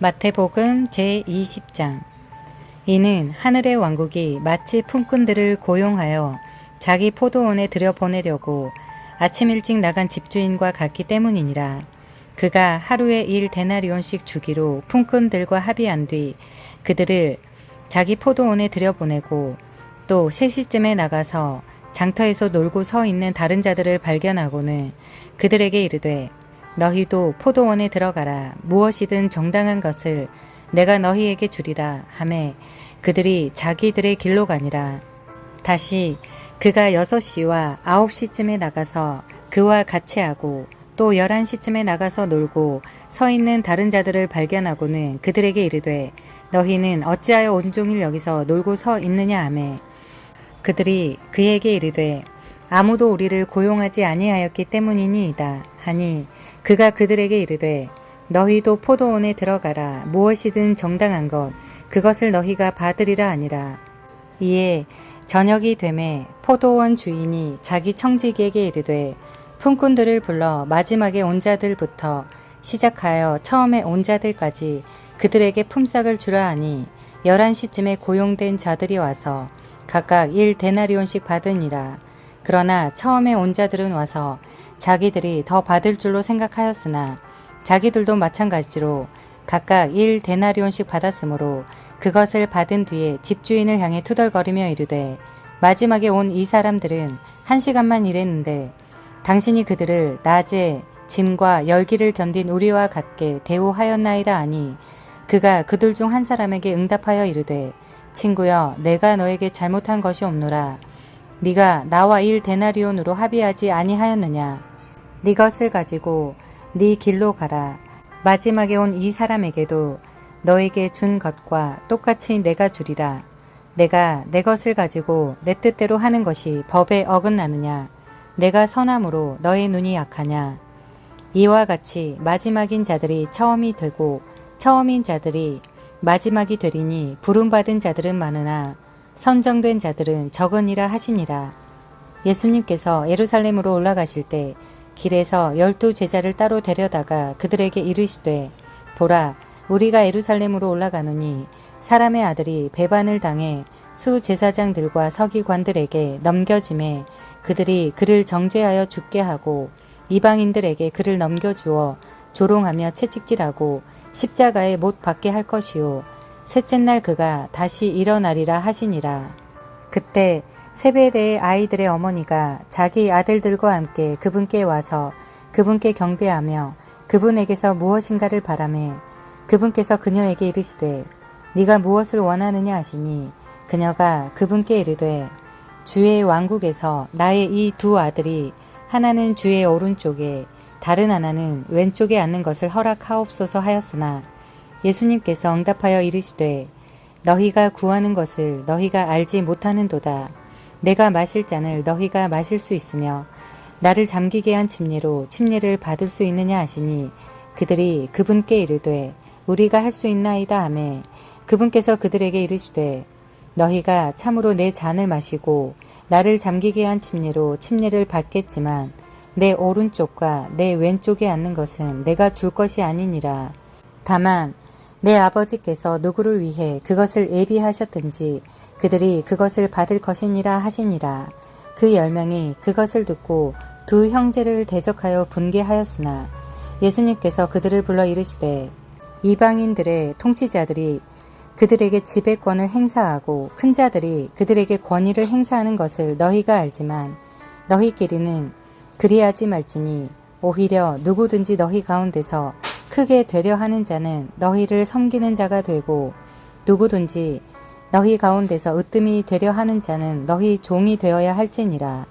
마태복음 제20장. 이는 하늘의 왕국이 마치 품꾼들을 고용하여 자기 포도원에 들여보내려고 아침 일찍 나간 집주인과 같기 때문이니라. 그가 하루에 1데나리온씩 주기로 품꾼들과 합의한 뒤 그들을 자기 포도원에 들여보내고 또 3시쯤에 나가서 장터에서 놀고 서 있는 다른 자들을 발견하고는 그들에게 이르되 너희도 포도원에 들어가라. 무엇이든 정당한 것을 내가 너희에게 주리라 하매 그들이 자기들의 길로 가니라. 다시 그가 6시와 9시쯤에 나가서 그와 같이 하고 또 11시쯤에 나가서 놀고 서 있는 다른 자들을 발견하고는 그들에게 이르되 너희는 어찌하여 온종일 여기서 놀고 서 있느냐 하매 그들이 그에게 이르되 아무도 우리를 고용하지 아니하였기 때문이니이다 하니 그가 그들에게 이르되 너희도 포도원에 들어가라. 무엇이든 정당한 것 그것을 너희가 받으리라 하니라. 이에 저녁이 되매 포도원 주인이 자기 청지기에게 이르되 품꾼들을 불러 마지막에 온 자들부터 시작하여 처음에 온 자들까지 그들에게 품삯을 주라 하니 11시쯤에 고용된 자들이 와서 각각 1데나리온씩 받으니라. 그러나 처음에 온 자들은 와서 자기들이 더 받을 줄로 생각하였으나 자기들도 마찬가지로 각각 1데나리온씩 받았으므로 그것을 받은 뒤에 집주인을 향해 투덜거리며 이르되 마지막에 온 이 사람들은 1시간만 일했는데 당신이 그들을 낮에 짐과 열기를 견딘 우리와 같게 대우하였나이다 하니 그가 그들 중 한 사람에게 응답하여 이르되 친구여 내가 너에게 잘못한 것이 없노라. 네가 나와 1데나리온으로 합의하지 아니하였느냐. 네 것을 가지고 네 길로 가라. 마지막에 온 이 사람에게도 너에게 준 것과 똑같이 내가 주리라. 내가 내 것을 가지고 내 뜻대로 하는 것이 법에 어긋나느냐. 내가 선함으로 너의 눈이 약하냐. 이와 같이 마지막인 자들이 처음이 되고 처음인 자들이 마지막이 되리니 부름받은 자들은 많으나 선정된 자들은 적으니라 하시니라. 예수님께서 예루살렘으로 올라가실 때 길에서 12 제자를 따로 데려다가 그들에게 이르시되 보라 우리가 예루살렘으로 올라가노니 사람의 아들이 배반을 당해 수제사장들과 서기관들에게 넘겨짐에 그들이 그를 정죄하여 죽게 하고 이방인들에게 그를 넘겨주어 조롱하며 채찍질하고 십자가에 못 박게 할 것이요 셋째 날 그가 다시 일어나리라 하시니라. 그때 세베대의 아이들의 어머니가 자기 아들들과 함께 그분께 와서 그분께 경배하며 그분에게서 무엇인가를 바라매 그분께서 그녀에게 이르시되 네가 무엇을 원하느냐 하시니 그녀가 그분께 이르되 주의 왕국에서 나의 이 2 아들이 하나는 주의 오른쪽에 다른 하나는 왼쪽에 앉는 것을 허락하옵소서 하였으나 예수님께서 응답하여 이르시되 너희가 구하는 것을 너희가 알지 못하는도다. 내가 마실 잔을 너희가 마실 수 있으며 나를 잠기게 한 침례로 침례를 받을 수 있느냐 하시니 그들이 그분께 이르되 우리가 할 수 있나이다 하매 그분께서 그들에게 이르시되 너희가 참으로 내 잔을 마시고 나를 잠기게 한 침례로 침례를 받겠지만 내 오른쪽과 내 왼쪽에 앉는 것은 내가 줄 것이 아니니라. 다만 내 아버지께서 누구를 위해 그것을 예비하셨든지 그들이 그것을 받을 것이니라 하시니라. 그 10명이 그것을 듣고 2 형제를 대적하여 분개하였으나 예수님께서 그들을 불러 이르시되 이방인들의 통치자들이 그들에게 지배권을 행사하고 큰 자들이 그들에게 권위를 행사하는 것을 너희가 알지만 너희끼리는 그리하지 말지니 오히려 누구든지 너희 가운데서 크게 되려 하는 자는 너희를 섬기는 자가 되고 누구든지 너희 가운데서 으뜸이 되려 하는 자는 너희 종이 되어야 할지니라.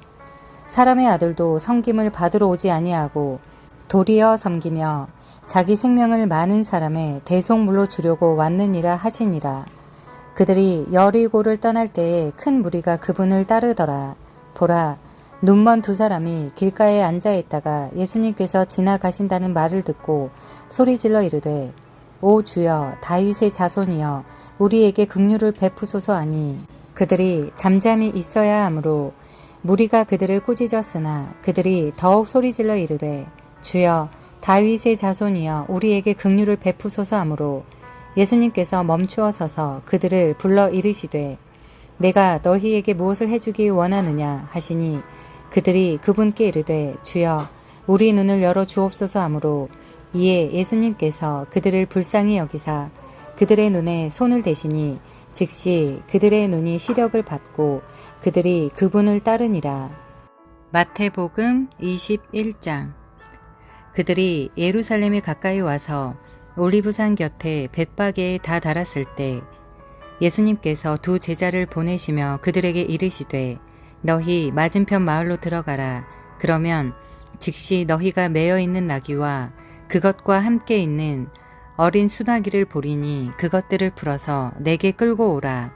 사람의 아들도 섬김을 받으러 오지 아니하고 도리어 섬기며 자기 생명을 많은 사람의 대속물로 주려고 왔느니라 하시니라. 그들이 여리고를 떠날 때에 큰 무리가 그분을 따르더라. 보라 눈먼 2 사람이 길가에 앉아 있다가 예수님께서 지나가신다는 말을 듣고 소리질러 이르되 오 주여 다윗의 자손이여 우리에게 긍휼을 베푸소서 하니 그들이 잠잠히 있어야 하므로 무리가 그들을 꾸짖었으나 그들이 더욱 소리질러 이르되 주여 다윗의 자손이여 우리에게 긍휼을 베푸소서 하므로 예수님께서 멈추어 서서 그들을 불러 이르시되 내가 너희에게 무엇을 해주기 원하느냐 하시니 그들이 그분께 이르되 주여 우리 눈을 열어 주옵소서 하므로 이에 예수님께서 그들을 불쌍히 여기사 그들의 눈에 손을 대시니 즉시 그들의 눈이 시력을 받고 그들이 그분을 따르니라. 마태복음 21장. 그들이 예루살렘에 가까이 와서 올리브산 곁에 벳바게에 다 달았을 때 예수님께서 두 제자를 보내시며 그들에게 이르시되 너희 맞은편 마을로 들어가라. 그러면 즉시 너희가 매어 있는 나귀와 그것과 함께 있는 어린 수나기를 보리니 그것들을 풀어서 내게 끌고 오라.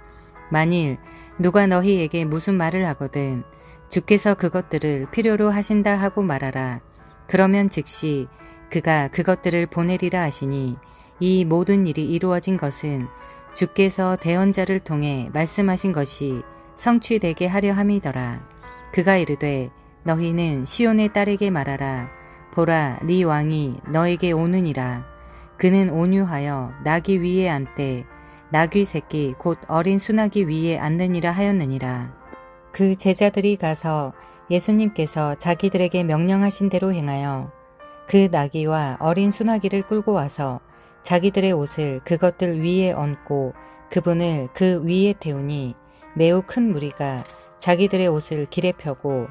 만일 누가 너희에게 무슨 말을 하거든 주께서 그것들을 필요로 하신다 하고 말하라. 그러면 즉시 그가 그것들을 보내리라 하시니 이 모든 일이 이루어진 것은 주께서 대언자를 통해 말씀하신 것이 성취되게 하려 함이더라. 그가 이르되 너희는 시온의 딸에게 말하라. 보라 네 왕이 너에게 오느니라. 그는 온유하여 나귀 위에 앉되 나귀 새끼 곧 어린 수나귀 위에 앉느니라 하였느니라. 그 제자들이 가서 예수님께서 자기들에게 명령하신 대로 행하여 그 나귀와 어린 수나귀를 끌고 와서 자기들의 옷을 그것들 위에 얹고 그분을 그 위에 태우니 매우 큰 무리가 자기들의 옷을 길에 펴고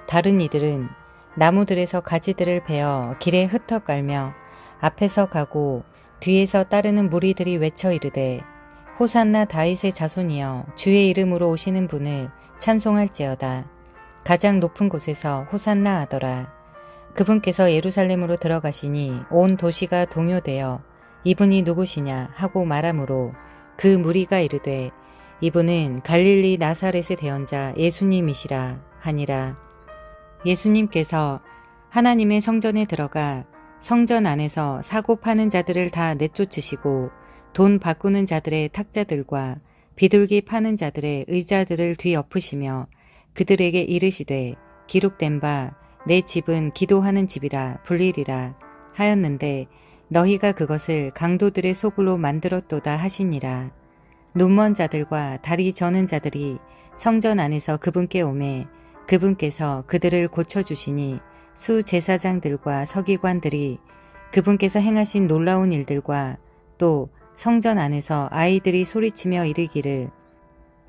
다른 이들은 나무들에서 가지들을 베어 길에 흩어 깔며 앞에서 가고 뒤에서 따르는 무리들이 외쳐 이르되 호산나 다윗의 자손이여 주의 이름으로 오시는 분을 찬송할지어다. 가장 높은 곳에서 호산나 하더라. 그분께서 예루살렘으로 들어가시니 온 도시가 동요되어 이분이 누구시냐 하고 말하므로 그 무리가 이르되 이분은 갈릴리 나사렛의 대언자 예수님이시라 하니라. 예수님께서 하나님의 성전에 들어가 성전 안에서 사고 파는 자들을 다 내쫓으시고 돈 바꾸는 자들의 탁자들과 비둘기 파는 자들의 의자들을 뒤엎으시며 그들에게 이르시되 기록된 바 내 집은 기도하는 집이라 불리리라 하였는데 너희가 그것을 강도들의 소굴로 만들었도다 하시니라. 눈먼 자들과 다리 저는 자들이 성전 안에서 그분께 오매 그분께서 그들을 고쳐주시니 수제사장들과 서기관들이 그분께서 행하신 놀라운 일들과 또 성전 안에서 아이들이 소리치며 이르기를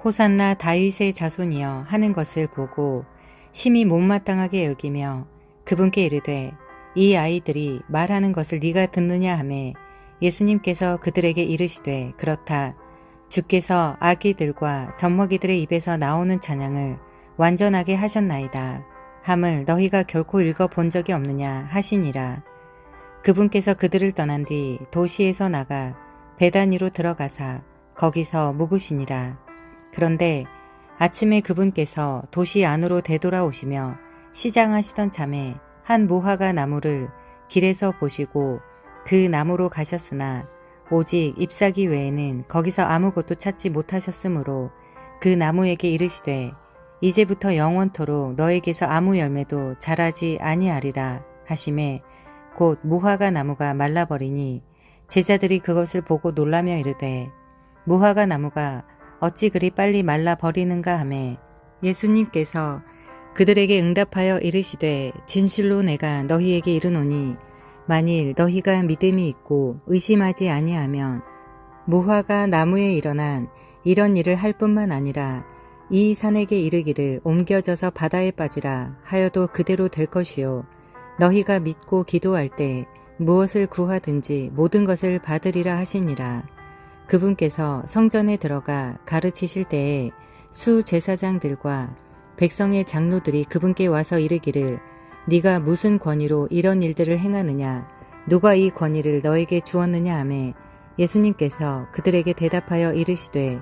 호산나 다윗의 자손이여 하는 것을 보고 심히 못마땅하게 여기며 그분께 이르되 이 아이들이 말하는 것을 네가 듣느냐 하매 예수님께서 그들에게 이르시되 그렇다. 주께서 아기들과 젖먹이들의 입에서 나오는 찬양을 완전하게 하셨나이다. 함을 너희가 결코 읽어본 적이 없느냐 하시니라. 그분께서 그들을 떠난 뒤 도시에서 나가 베다니로 들어가사 거기서 묵으시니라. 그런데 아침에 그분께서 도시 안으로 되돌아오시며 시장하시던 참에 한 무화과 나무를 길에서 보시고 그 나무로 가셨으나 오직 잎사귀 외에는 거기서 아무것도 찾지 못하셨으므로 그 나무에게 이르시되 이제부터 영원토록 너에게서 아무 열매도 자라지 아니하리라 하시매 곧 무화과 나무가 말라버리니 제자들이 그것을 보고 놀라며 이르되 무화과 나무가 어찌 그리 빨리 말라버리는가 하매 예수님께서 그들에게 응답하여 이르시되 진실로 내가 너희에게 이르노니 만일 너희가 믿음이 있고 의심하지 아니하면 무화과 나무에 일어난 이런 일을 할 뿐만 아니라 이 산에게 이르기를 옮겨져서 바다에 빠지라 하여도 그대로 될 것이요 너희가 믿고 기도할 때 무엇을 구하든지 모든 것을 받으리라 하시니라. 그분께서 성전에 들어가 가르치실 때에 수제사장들과 백성의 장로들이 그분께 와서 이르기를 네가 무슨 권위로 이런 일들을 행하느냐 누가 이 권위를 너에게 주었느냐 하매 예수님께서 그들에게 대답하여 이르시되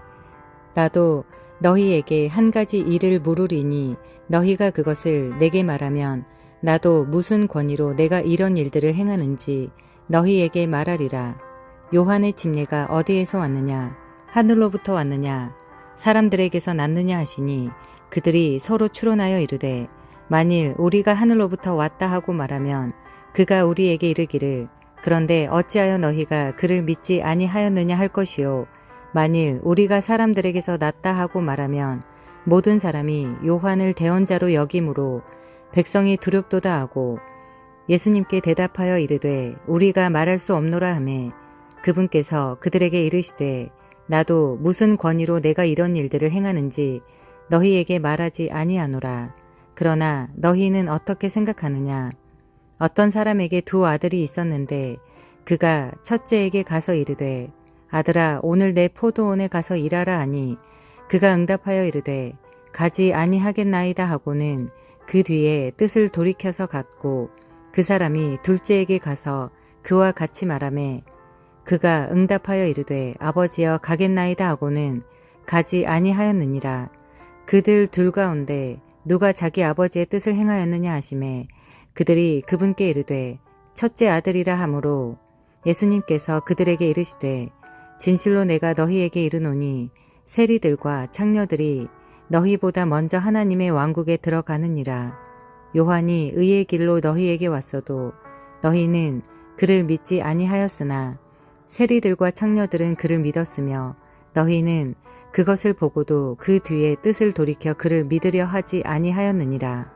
나도 너희에게 한 가지 일을 물으리니 너희가 그것을 내게 말하면 나도 무슨 권위로 내가 이런 일들을 행하는지 너희에게 말하리라. 요한의 침례가 어디에서 왔느냐 하늘로부터 왔느냐 사람들에게서 났느냐 하시니 그들이 서로 추론하여 이르되 만일 우리가 하늘로부터 왔다 하고 말하면 그가 우리에게 이르기를 그런데 어찌하여 너희가 그를 믿지 아니하였느냐 할 것이요. 만일 우리가 사람들에게서 낫다 하고 말하면 모든 사람이 요한을 대언자로 여김으로 백성이 두렵도다 하고 예수님께 대답하여 이르되 우리가 말할 수 없노라 하매 그분께서 그들에게 이르시되 나도 무슨 권위로 내가 이런 일들을 행하는지 너희에게 말하지 아니하노라. 그러나 너희는 어떻게 생각하느냐? 어떤 사람에게 두 아들이 있었는데 그가 첫째에게 가서 이르되 아들아 오늘 내 포도원에 가서 일하라 하니 그가 응답하여 이르되 가지 아니하겠나이다 하고는 그 뒤에 뜻을 돌이켜서 갔고 그 사람이 둘째에게 가서 그와 같이 말하매 그가 응답하여 이르되 아버지여 가겠나이다 하고는 가지 아니하였느니라. 그들 둘 가운데 누가 자기 아버지의 뜻을 행하였느냐 하시매 그들이 그분께 이르되 첫째 아들이라 하므로 예수님께서 그들에게 이르시되 진실로 내가 너희에게 이르노니 세리들과 창녀들이 너희보다 먼저 하나님의 왕국에 들어가느니라. 요한이 의의 길로 너희에게 왔어도 너희는 그를 믿지 아니하였으나 세리들과 창녀들은 그를 믿었으며 너희는 그것을 보고도 그 뒤에 뜻을 돌이켜 그를 믿으려 하지 아니하였느니라.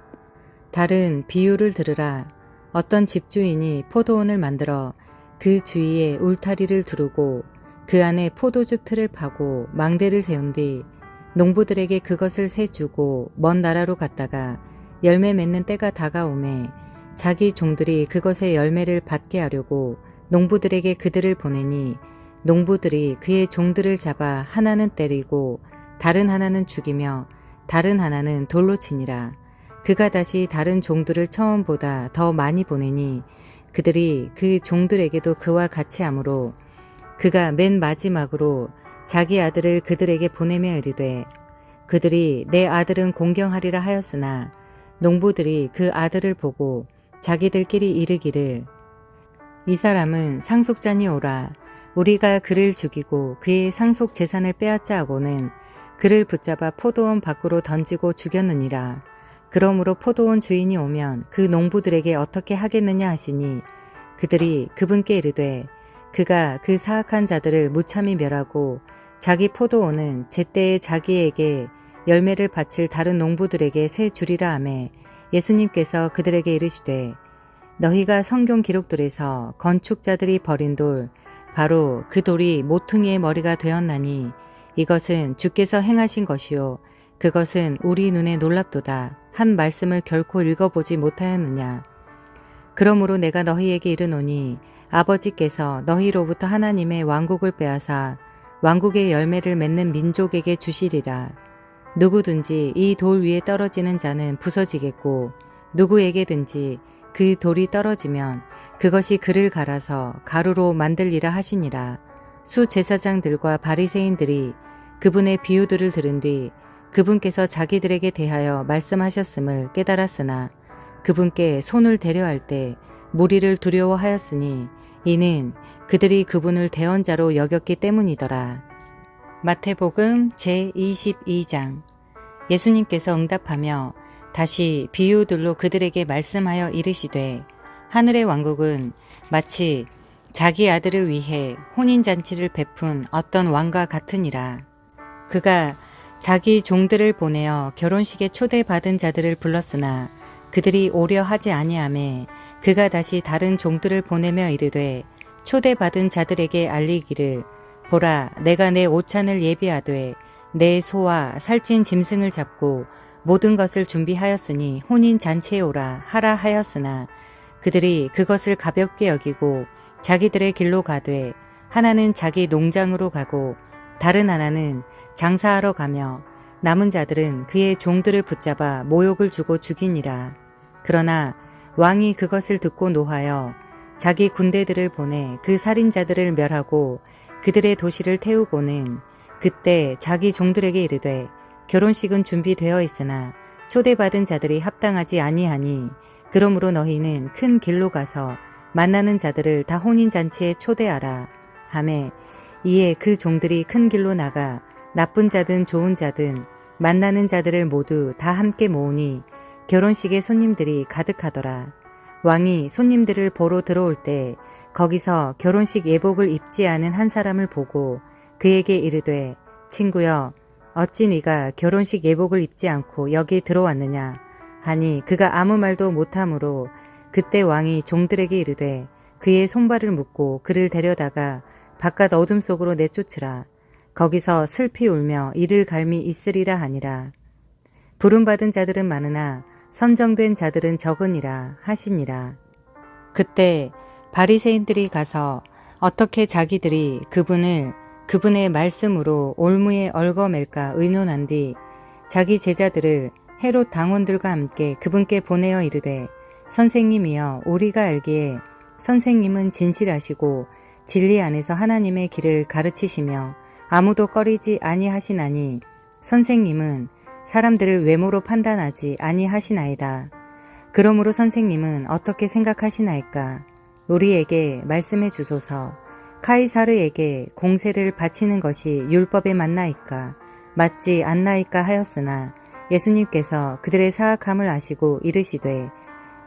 다른 비유를 들으라. 어떤 집주인이 포도원을 만들어 그 주위에 울타리를 두르고 그 안에 포도즙 틀을 파고 망대를 세운 뒤 농부들에게 그것을 세주고 먼 나라로 갔다가 열매 맺는 때가 다가오매 자기 종들이 그것의 열매를 받게 하려고 농부들에게 그들을 보내니 농부들이 그의 종들을 잡아 하나는 때리고 다른 하나는 죽이며 다른 하나는 돌로 치니라. 그가 다시 다른 종들을 처음보다 더 많이 보내니 그들이 그 종들에게도 그와 같이 하므로 그가 맨 마지막으로 자기 아들을 그들에게 보내며 이르되 그들이 내 아들은 공경하리라 하였으나 농부들이 그 아들을 보고 자기들끼리 이르기를 이 사람은 상속자니오라. 우리가 그를 죽이고 그의 상속 재산을 빼앗자 하고는 그를 붙잡아 포도원 밖으로 던지고 죽였느니라. 그러므로 포도원 주인이 오면 그 농부들에게 어떻게 하겠느냐 하시니 그들이 그분께 이르되 그가 그 사악한 자들을 무참히 멸하고 자기 포도원은 제때에 자기에게 열매를 바칠 다른 농부들에게 세 주리라 하매 예수님께서 그들에게 이르시되 너희가 성경 기록들에서 건축자들이 버린 돌 바로 그 돌이 모퉁이의 머리가 되었나니 이것은 주께서 행하신 것이요 그것은 우리 눈에 놀랍도다 한 말씀을 결코 읽어보지 못하였느냐. 그러므로 내가 너희에게 이르노니 아버지께서 너희로부터 하나님의 왕국을 빼앗아 왕국의 열매를 맺는 민족에게 주시리라. 누구든지 이 돌 위에 떨어지는 자는 부서지겠고 누구에게든지 그 돌이 떨어지면 그것이 그를 갈아서 가루로 만들리라 하시니라. 수제사장들과 바리새인들이 그분의 비유들을 들은 뒤 그분께서 자기들에게 대하여 말씀하셨음을 깨달았으나 그분께 손을 대려 할 때 무리를 두려워하였으니 이는 그들이 그분을 대언자로 여겼기 때문이더라. 마태복음 제22장. 예수님께서 응답하며 다시 비유들로 그들에게 말씀하여 이르시되 하늘의 왕국은 마치 자기 아들을 위해 혼인잔치를 베푼 어떤 왕과 같으니라. 그가 자기 종들을 보내어 결혼식에 초대받은 자들을 불렀으나 그들이 오려 하지 아니하매 그가 다시 다른 종들을 보내며 이르되 초대받은 자들에게 알리기를 보라 내가 내 오찬을 예비하되 내 소와 살찐 짐승을 잡고 모든 것을 준비하였으니 혼인잔치에 오라 하라 하였으나 그들이 그것을 가볍게 여기고 자기들의 길로 가되 하나는 자기 농장으로 가고 다른 하나는 장사하러 가며 남은 자들은 그의 종들을 붙잡아 모욕을 주고 죽이니라. 그러나 왕이 그것을 듣고 노하여 자기 군대들을 보내 그 살인자들을 멸하고 그들의 도시를 태우고는 그때 자기 종들에게 이르되 결혼식은 준비되어 있으나 초대받은 자들이 합당하지 아니하니 그러므로 너희는 큰 길로 가서 만나는 자들을 다 혼인잔치에 초대하라 하매 이에 그 종들이 큰 길로 나가 나쁜 자든 좋은 자든 만나는 자들을 모두 다 함께 모으니 결혼식의 손님들이 가득하더라. 왕이 손님들을 보러 들어올 때 거기서 결혼식 예복을 입지 않은 한 사람을 보고 그에게 이르되 친구여 어찌 네가 결혼식 예복을 입지 않고 여기 들어왔느냐 하니 그가 아무 말도 못하므로 그때 왕이 종들에게 이르되 그의 손발을 묶고 그를 데려다가 바깥 어둠 속으로 내쫓으라. 거기서 슬피 울며 이를 갈미 있으리라 하니라. 부름받은 자들은 많으나 선정된 자들은 적으니라 하시니라. 그때 바리새인들이 가서 어떻게 자기들이 그분의 말씀으로 올무에 얽어맬까 의논한 뒤 자기 제자들을 헤롯 당원들과 함께 그분께 보내어 이르되 선생님이여 우리가 알기에 선생님은 진실하시고 진리 안에서 하나님의 길을 가르치시며 아무도 꺼리지 아니하시나니 선생님은 사람들을 외모로 판단하지 아니하시나이다. 그러므로 선생님은 어떻게 생각하시나이까? 우리에게 말씀해 주소서. 카이사르에게 공세를 바치는 것이 율법에 맞나이까? 맞지 않나이까 하였으나 예수님께서 그들의 사악함을 아시고 이르시되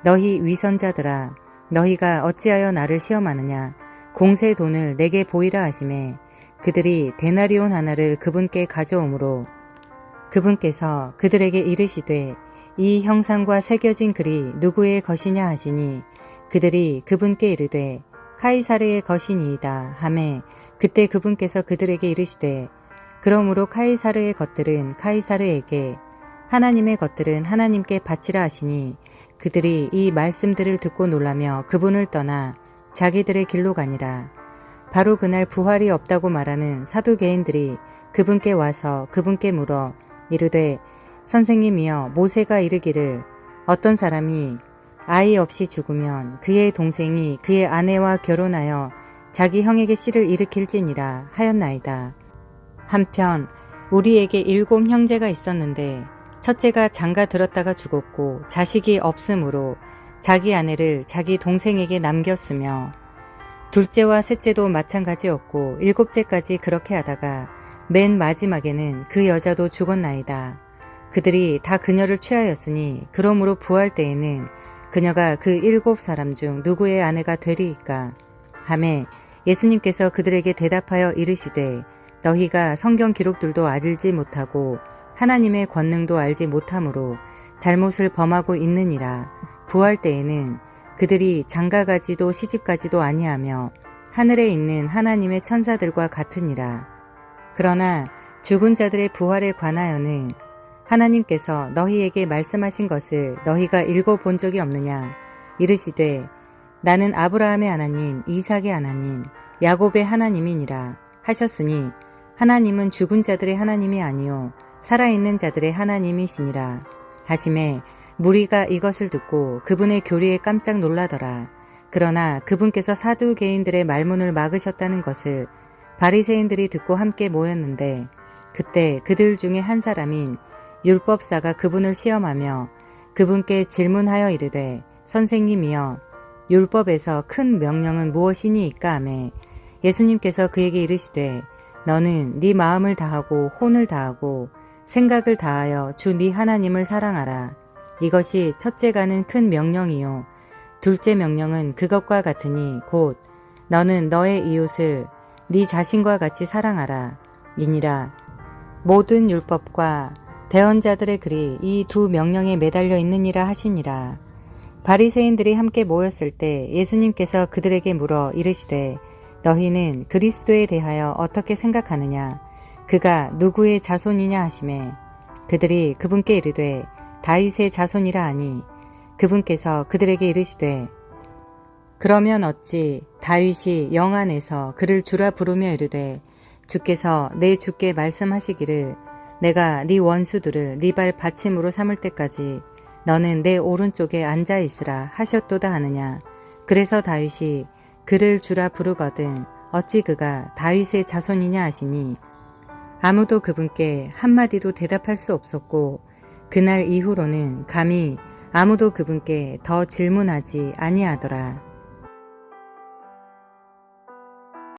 너희 위선자들아 너희가 어찌하여 나를 시험하느냐? 공세 돈을 내게 보이라 하시매 그들이 데나리온 하나를 그분께 가져오므로 그분께서 그들에게 이르시되 이 형상과 새겨진 글이 누구의 것이냐 하시니 그들이 그분께 이르되 카이사르의 것이니이다 하매 그때 그분께서 그들에게 이르시되 그러므로 카이사르의 것들은 카이사르에게 하나님의 것들은 하나님께 바치라 하시니 그들이 이 말씀들을 듣고 놀라며 그분을 떠나 자기들의 길로 가니라. 바로 그날 부활이 없다고 말하는 사두개인들이 그분께 와서 그분께 물어 이르되 선생님이여 모세가 이르기를 어떤 사람이 아이 없이 죽으면 그의 동생이 그의 아내와 결혼하여 자기 형에게 씨를 일으킬지니라 하였나이다. 한편 우리에게 7 형제가 있었는데 첫째가 장가 들었다가 죽었고 자식이 없으므로 자기 아내를 자기 동생에게 남겼으며 둘째와 셋째도 마찬가지였고 7째까지 그렇게 하다가 맨 마지막에는 그 여자도 죽었나이다. 그들이 다 그녀를 취하였으니 그러므로 부활 때에는 그녀가 그 7사람 중 누구의 아내가 되리이까 하매 예수님께서 그들에게 대답하여 이르시되 너희가 성경 기록들도 알지 못하고 하나님의 권능도 알지 못함으로 잘못을 범하고 있느니라. 부활 때에는 그들이 장가가지도 시집가지도 아니하며 하늘에 있는 하나님의 천사들과 같으니라. 그러나 죽은 자들의 부활에 관하여는 하나님께서 너희에게 말씀하신 것을 너희가 읽어본 적이 없느냐? 이르시되 나는 아브라함의 하나님, 이삭의 하나님, 야곱의 하나님이니라 하셨으니 하나님은 죽은 자들의 하나님이 아니요 살아있는 자들의 하나님이시니라 하심에 무리가 이것을 듣고 그분의 교리에 깜짝 놀라더라. 그러나 그분께서 사두개인들의 말문을 막으셨다는 것을 바리새인들이 듣고 함께 모였는데 그때 그들 중에 한 사람인 율법사가 그분을 시험하며 그분께 질문하여 이르되 선생님이여 율법에서 큰 명령은 무엇이니이까 하매 예수님께서 그에게 이르시되 너는 네 마음을 다하고 혼을 다하고 생각을 다하여 주 네 하나님을 사랑하라. 이것이 첫째가는 큰 명령이요 둘째 명령은 그것과 같으니 곧 너는 너의 이웃을 네 자신과 같이 사랑하라 이니라. 모든 율법과 대언자들의 글이 이 2 명령에 매달려 있느니라 하시니라. 바리새인들이 함께 모였을 때 예수님께서 그들에게 물어 이르시되 너희는 그리스도에 대하여 어떻게 생각하느냐? 그가 누구의 자손이냐 하시매 그들이 그분께 이르되 다윗의 자손이라 하니 그분께서 그들에게 이르시되 그러면 어찌 다윗이 영안에서 그를 주라 부르며 이르되 주께서 내 주께 말씀하시기를 내가 네 원수들을 네 발 받침으로 삼을 때까지 너는 내 오른쪽에 앉아 있으라 하셨도다 하느냐. 그래서 다윗이 그를 주라 부르거든 어찌 그가 다윗의 자손이냐 하시니 아무도 그분께 한마디도 대답할 수 없었고 그날 이후로는 감히 아무도 그분께 더 질문하지 아니하더라.